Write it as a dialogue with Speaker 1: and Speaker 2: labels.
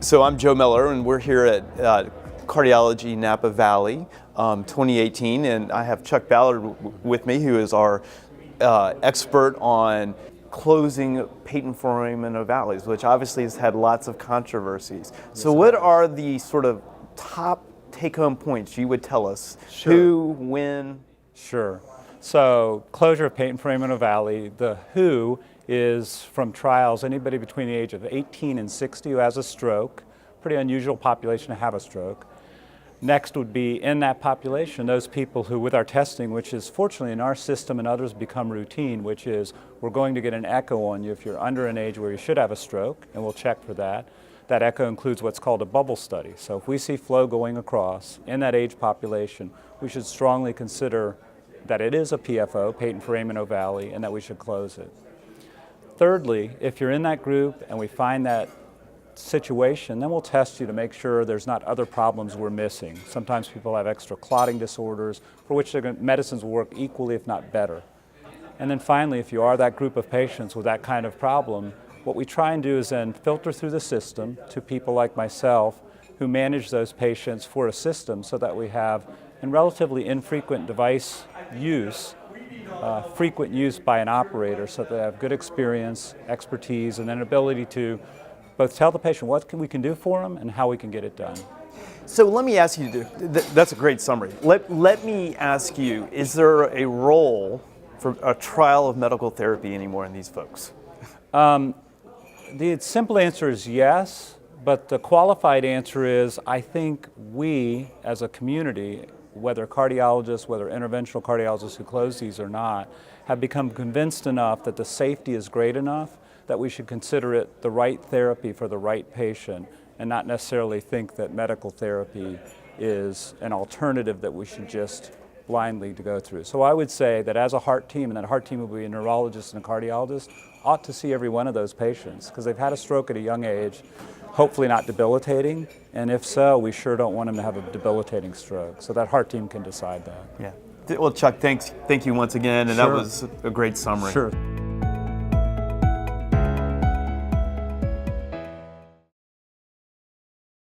Speaker 1: So I'm Joe Miller, and we're here at Cardiology Napa Valley 2018, and I have Chuck Ballard with me, who is our expert on closing patent foramen ovales, which obviously has had lots of controversies. So what are the sort of top take-home points you would tell us?
Speaker 2: Sure.
Speaker 1: Who, when?
Speaker 2: Sure. So closure of patent foramen ovale, the who is from trials, anybody between the age of 18 and 60 who has a stroke. Pretty unusual population to have a stroke. Next would be in that population, those people who with our testing, which is fortunately in our system and others become routine, which is we're going to get an echo on you if you're under an age where you should have a stroke, and we'll check for that. That echo includes what's called a bubble study. So if we see flow going across in that age population, we should strongly consider that it is a PFO, patent foramen ovale, and that we should close it. Thirdly, if you're in that group and we find that situation, then we'll test you to make sure there's not other problems we're missing. Sometimes people have extra clotting disorders for which medicines will work equally, if not better. And then finally, if you are that group of patients with that kind of problem, what we try and do is then filter through the system to people like myself who manage those patients for a system so that we have, in relatively infrequent device use, frequent use by an operator so that they have good experience, expertise, and then ability to both tell the patient what we can do for them and how we can get it done.
Speaker 1: So let me ask you, that's a great summary. Let me ask you, is there a role for a trial of medical therapy anymore in these folks?
Speaker 2: The simple answer is yes, but the qualified answer is I think we as a community, whether cardiologists, whether interventional cardiologists who close these or not, have become convinced enough that the safety is great enough that we should consider it the right therapy for the right patient and not necessarily think that medical therapy is an alternative that we should just blindly to go through. So I would say that as a heart team, and that heart team will be a neurologist and a cardiologist, ought to see every one of those patients because they've had a stroke at a young age, hopefully not debilitating, and if so, we sure don't want them to have a debilitating stroke. So that heart team can decide that.
Speaker 1: Yeah. Well, Chuck, thank you once again, and
Speaker 2: Sure.
Speaker 1: That was a great summary.
Speaker 2: Sure.